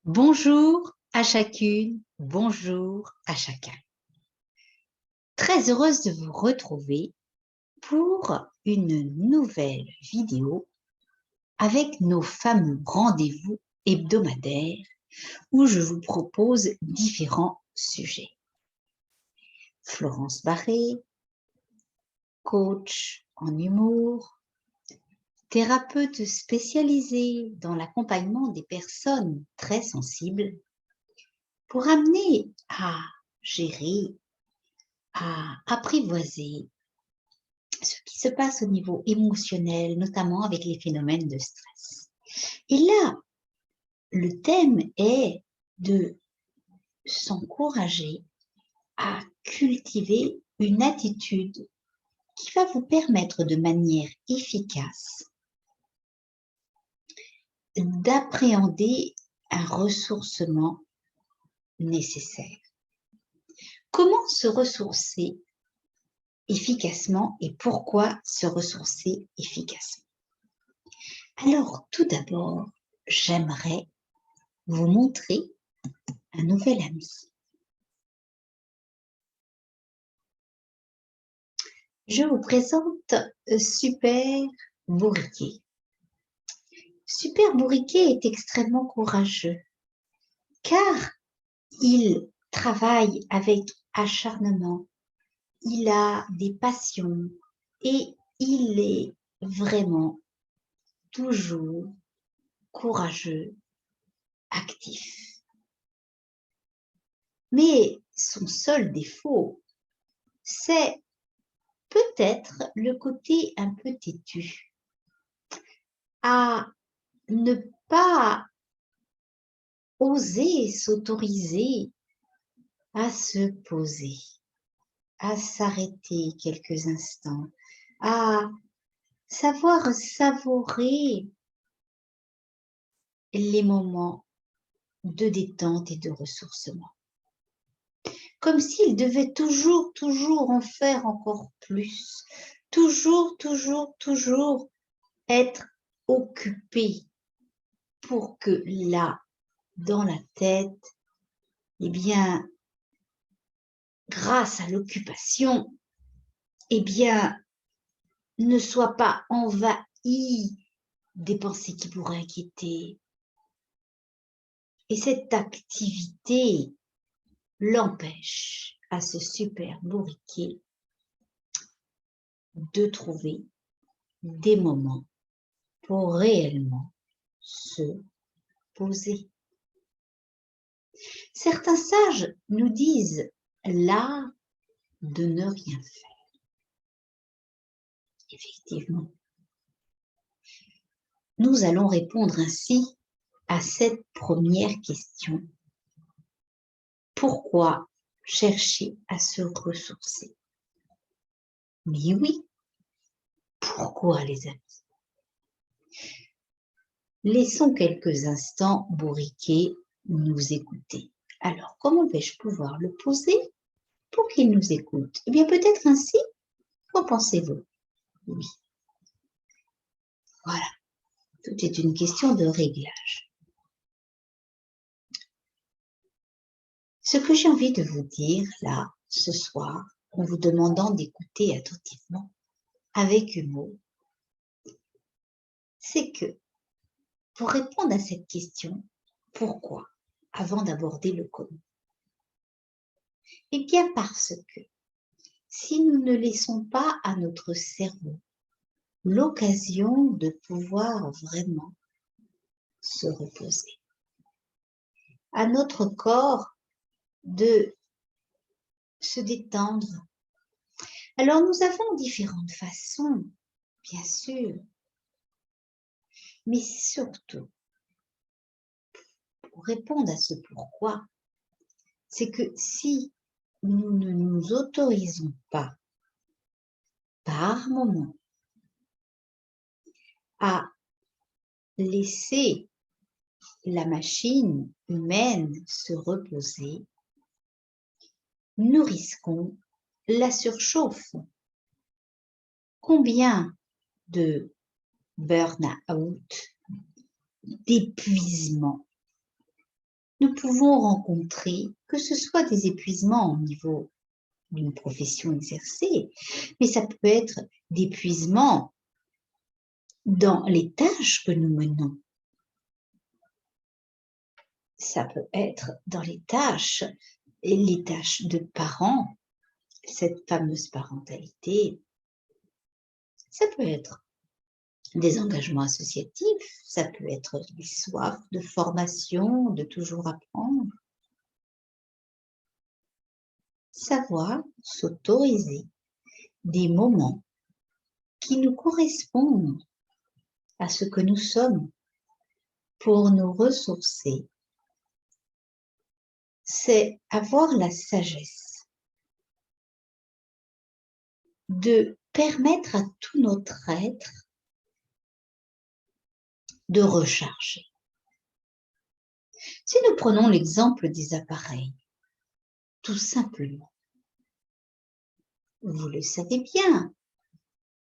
Bonjour à chacune, bonjour à chacun. Très heureuse de vous retrouver pour une nouvelle vidéo avec nos fameux rendez-vous hebdomadaires où je vous propose différents sujets. Florence Barré, coach en humour, thérapeute spécialisée dans l'accompagnement des personnes très sensibles pour amener à gérer, à apprivoiser ce qui se passe au niveau émotionnel, notamment avec les phénomènes de stress. Et là, le thème est de s'encourager à cultiver une attitude qui va vous permettre de manière efficace d'appréhender un ressourcement nécessaire. Comment se ressourcer efficacement et pourquoi se ressourcer efficacement? Alors, tout d'abord, j'aimerais vous montrer un nouvel ami. Je vous présente Super Bourriquet. Super Bourriquet est extrêmement courageux car il travaille avec acharnement, il a des passions et il est vraiment toujours courageux, actif. Mais son seul défaut, c'est peut-être le côté un peu têtu, à ne pas oser s'autoriser à se poser, à s'arrêter quelques instants, à savoir savourer les moments de détente et de ressourcement. Comme s'il devait toujours en faire encore plus, toujours être occupé pour que là, dans la tête, eh bien, grâce à l'occupation, eh bien, ne soit pas envahi des pensées qui pourraient inquiéter. Et cette activité l'empêche à ce super bourriquet de trouver des moments pour réellement se poser. Certains sages nous disent l'art de ne rien faire. Effectivement, nous allons répondre ainsi à cette première question. Pourquoi chercher à se ressourcer? Mais oui, pourquoi les amis? Laissons quelques instants Bourriquet nous écouter. Alors, comment vais-je pouvoir le poser pour qu'il nous écoute? Eh bien, peut-être ainsi, qu'en pensez-vous? Oui, voilà, tout est une question de réglage. Ce que j'ai envie de vous dire là, ce soir, en vous demandant d'écouter attentivement, avec humour, c'est que pour répondre à cette question, pourquoi, avant d'aborder le comment? Eh bien parce que si nous ne laissons pas à notre cerveau l'occasion de pouvoir vraiment se reposer, à notre corps de se détendre. Alors nous avons différentes façons, bien sûr, mais surtout, pour répondre à ce pourquoi, c'est que si nous ne nous autorisons pas par moment à laisser la machine humaine se reposer, nous risquons la surchauffe. Combien de burn-out, d'épuisement nous pouvons rencontrer, que ce soit des épuisements au niveau d'une profession exercée, mais ça peut être d'épuisement dans les tâches que nous menons. Ça peut être dans les tâches de parents, cette fameuse parentalité. Ça peut être des engagements associatifs, ça peut être des soifs de formation, de toujours apprendre. Savoir s'autoriser des moments qui nous correspondent à ce que nous sommes pour nous ressourcer, c'est avoir la sagesse de permettre à tout notre être de recharger. Si nous prenons l'exemple des appareils, tout simplement, vous le savez bien,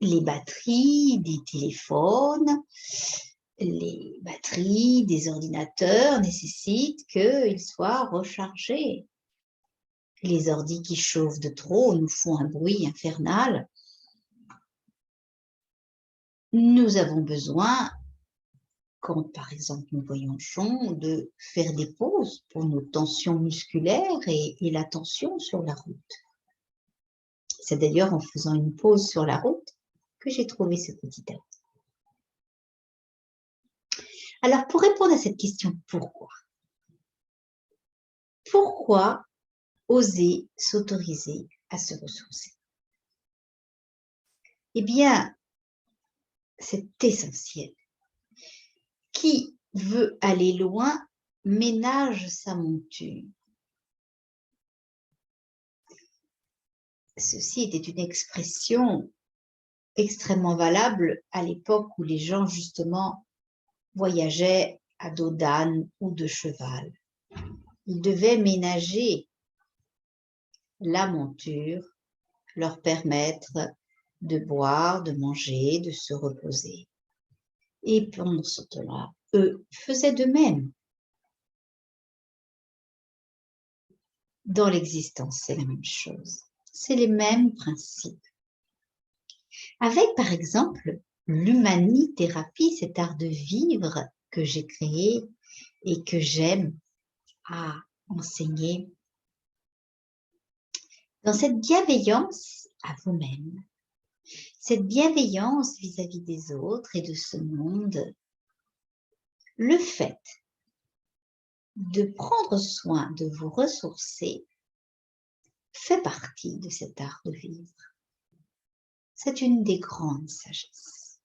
les batteries des téléphones, les batteries des ordinateurs nécessitent qu'ils soient rechargés. Les ordis qui chauffent de trop nous font un bruit infernal. Nous avons besoin, quand par exemple nous voyageons, de faire des pauses pour nos tensions musculaires et la tension sur la route. C'est d'ailleurs en faisant une pause sur la route que j'ai trouvé ce petit avis. Alors, pour répondre à cette question, pourquoi? Pourquoi oser s'autoriser à se ressourcer? Eh bien, c'est essentiel. Qui veut aller loin ménage sa monture. Ceci était une expression extrêmement valable à l'époque où les gens, justement, voyageaient à dos d'âne ou de cheval. Ils devaient ménager la monture, leur permettre de boire, de manger, de se reposer. Et pendant ce temps-là, eux faisaient de même. Dans l'existence, c'est la même chose. C'est les mêmes principes. Avec, par exemple, l'humanithérapie, cet art de vivre que j'ai créé et que j'aime à enseigner. Dans cette bienveillance à vous-même, cette bienveillance vis-à-vis des autres et de ce monde, le fait de prendre soin de vous ressourcer fait partie de cet art de vivre. C'est une des grandes sagesses.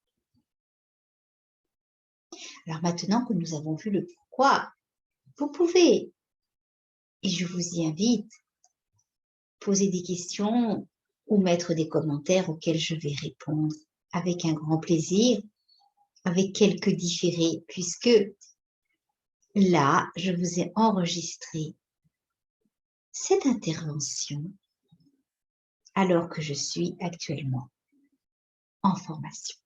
Alors maintenant que nous avons vu le pourquoi, vous pouvez, et je vous y invite, poser des questions ou mettre des commentaires auxquels je vais répondre avec un grand plaisir, avec quelques différés, puisque là, je vous ai enregistré cette intervention alors que je suis actuellement en formation.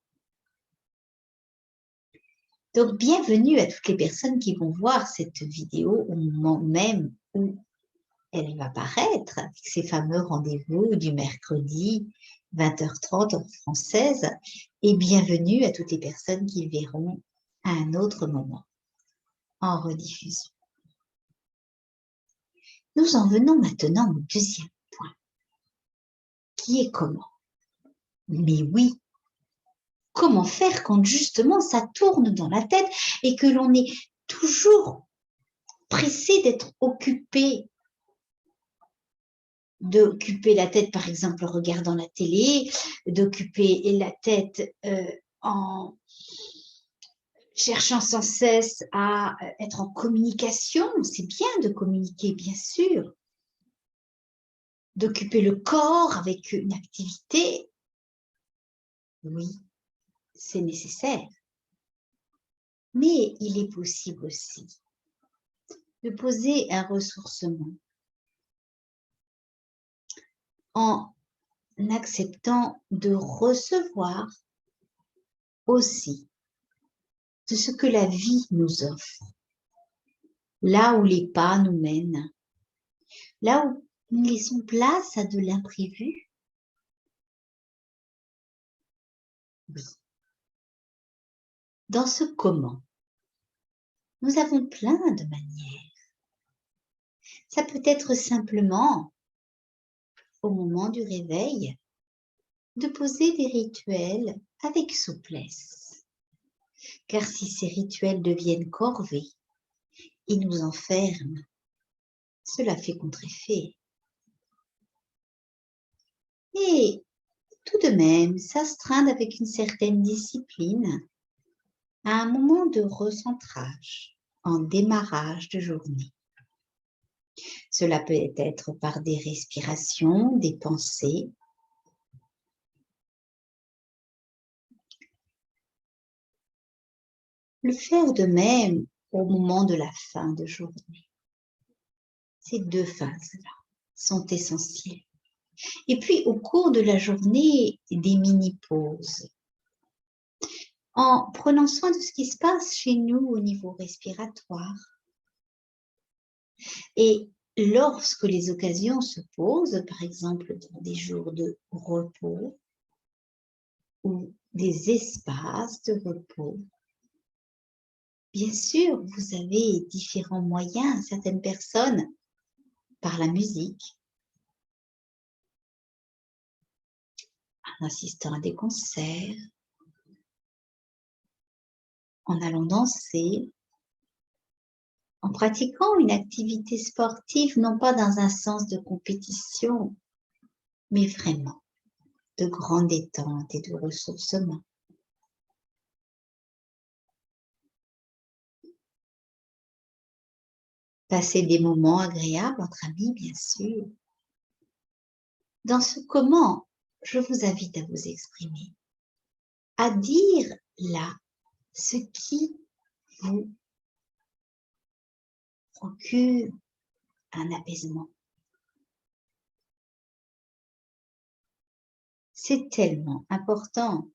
Donc, bienvenue à toutes les personnes qui vont voir cette vidéo au moment même où elle va paraître, avec ces fameux rendez-vous du mercredi 20h30 heure française, et bienvenue à toutes les personnes qui le verront à un autre moment en rediffusion. Nous en venons maintenant au deuxième point, qui est comment? Mais oui, comment faire quand justement ça tourne dans la tête et que l'on est toujours pressé d'être occupé, d'occuper la tête par exemple en regardant la télé, d'occuper la tête en cherchant sans cesse à être en communication. C'est bien de communiquer, bien sûr, d'occuper le corps avec une activité. Oui, c'est nécessaire. Mais il est possible aussi de poser un ressourcement en acceptant de recevoir aussi de ce que la vie nous offre. là où les pas nous mènent, là où nous laissons place à de l'imprévu. Oui. Dans ce comment, nous avons plein de manières. Ça peut être simplement, au moment du réveil, de poser des rituels avec souplesse. Car si ces rituels deviennent corvées, ils nous enferment. Cela fait contre-effet. Et tout de même, s'astreindre avec une certaine discipline à un moment de recentrage, en démarrage de journée. Cela peut être par des respirations, des pensées. Le faire de même au moment de la fin de journée. Ces deux phases-là sont essentielles. Et puis, au cours de la journée, des mini-pauses. En prenant soin de ce qui se passe chez nous au niveau respiratoire. Et lorsque les occasions se posent, par exemple dans des jours de repos ou des espaces de repos, bien sûr, vous avez différents moyens. Certaines personnes, par la musique, en assistant à des concerts, en allant danser, en pratiquant une activité sportive, non pas dans un sens de compétition, mais vraiment de grande détente et de ressourcement. Passer des moments agréables entre amis, bien sûr. Dans ce comment, je vous invite à vous exprimer, à dire là ce qui vous procure un apaisement. C'est tellement important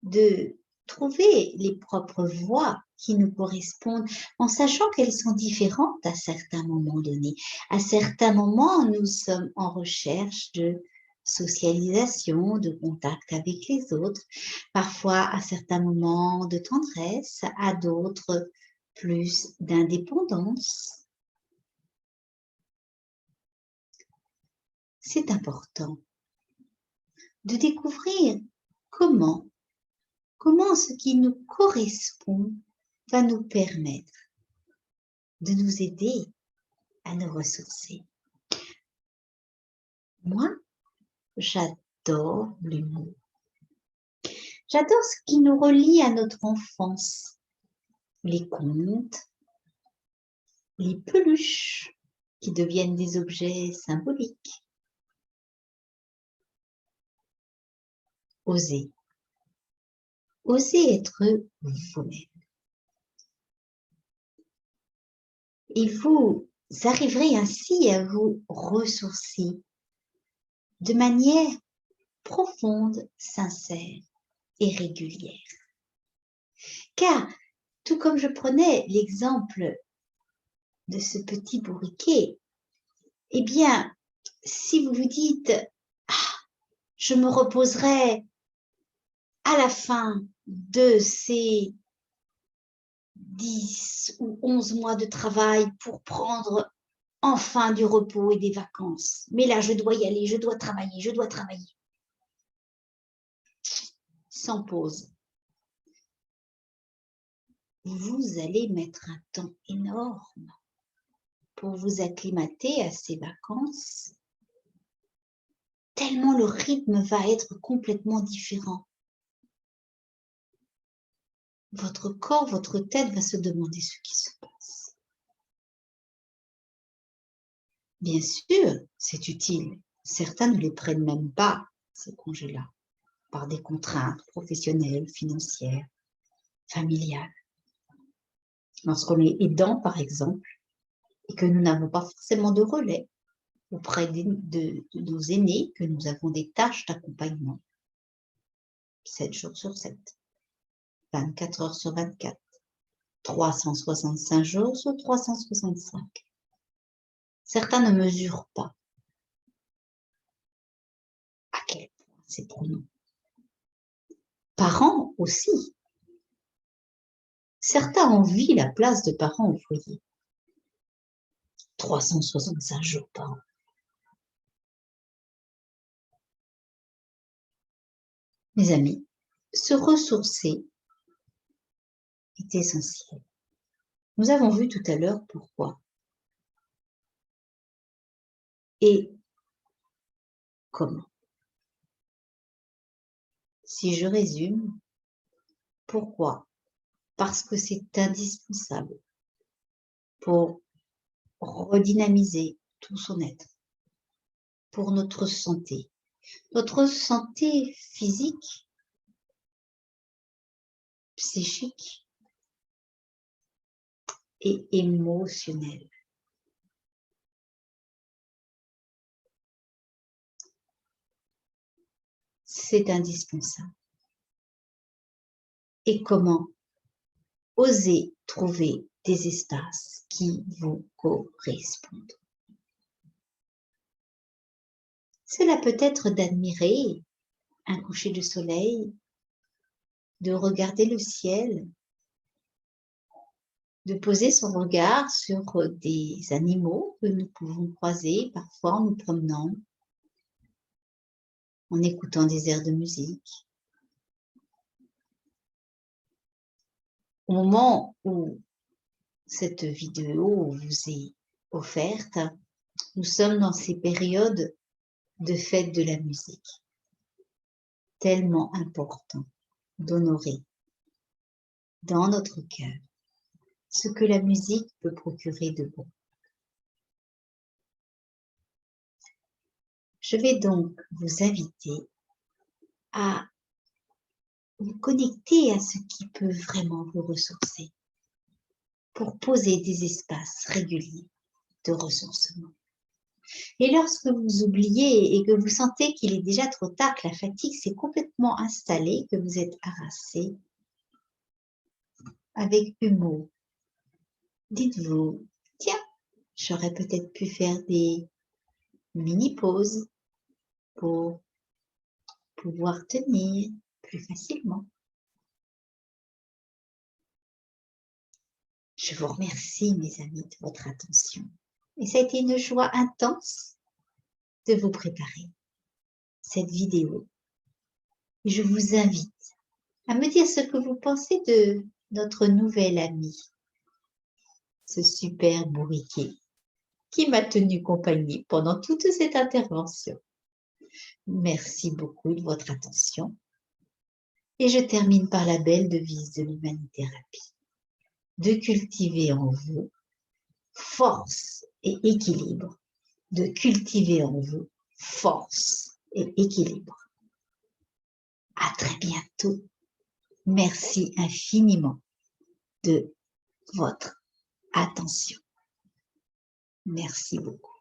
de trouver les propres voies qui nous correspondent en sachant qu'elles sont différentes à certains moments donnés. À certains moments, nous sommes en recherche de socialisation, de contact avec les autres, parfois à certains moments de tendresse, à d'autres plus d'indépendance. C'est important de découvrir comment ce qui nous correspond va nous permettre de nous aider à nous ressourcer. Moi, j'adore l'humour. J'adore ce qui nous relie à notre enfance. Les contes, les peluches qui deviennent des objets symboliques. Osez. Osez être vous-même. Et vous arriverez ainsi à vous ressourcer de manière profonde, sincère et régulière. Car, tout comme je prenais l'exemple de ce petit bourriquet, eh bien, si vous vous dites « Ah, je me reposerai à la fin de ces 10 ou 11 mois de travail pour prendre enfin du repos et des vacances. Mais là, je dois y aller, je dois travailler, je dois travailler. » Sans pause. Vous allez mettre un temps énorme pour vous acclimater à ces vacances, tellement le rythme va être complètement différent. Votre corps, votre tête va se demander ce qui se passe. Bien sûr, c'est utile. Certains ne les prennent même pas, ces congés-là, par des contraintes professionnelles, financières, familiales. Lorsqu'on est aidant, par exemple, et que nous n'avons pas forcément de relais auprès de nos aînés, que nous avons des tâches d'accompagnement, 7 jours sur 7, 24 heures sur 24, 365 jours sur 365. Certains ne mesurent pas à quel point c'est prenant. Parents aussi. Certains envient la place de parents au foyer. 365 jours par an. Mes amis, se ressourcer est essentiel. Nous avons vu tout à l'heure pourquoi. Et comment. Si je résume, pourquoi? Parce que c'est indispensable pour redynamiser tout son être, pour notre santé physique, psychique et émotionnelle. C'est indispensable. Et comment? Oser trouver des espaces qui vous correspondent. Cela peut être d'admirer un coucher de soleil, de regarder le ciel, de poser son regard sur des animaux que nous pouvons croiser parfois en nous promenant, en écoutant des airs de musique. Au moment où cette vidéo vous est offerte, nous sommes dans ces périodes de fête de la musique. Tellement important d'honorer dans notre cœur ce que la musique peut procurer de bon. Je vais donc vous inviter à vous connecter à ce qui peut vraiment vous ressourcer pour poser des espaces réguliers de ressourcement. Et lorsque vous oubliez et que vous sentez qu'il est déjà trop tard, que la fatigue s'est complètement installée, que vous êtes harassé, avec humour, dites-vous, tiens, j'aurais peut-être pu faire des mini-pauses pour pouvoir tenir plus facilement. Je vous remercie, mes amis, de votre attention. Et ça a été une joie intense de vous préparer cette vidéo. Et je vous invite à me dire ce que vous pensez de notre nouvel ami, ce super bourriquet qui m'a tenu compagnie pendant toute cette intervention. Merci beaucoup de votre attention. Et je termine par la belle devise de l'humanithérapie. De cultiver en vous force et équilibre. De cultiver en vous force et équilibre. À très bientôt. Merci infiniment de votre attention. Merci beaucoup.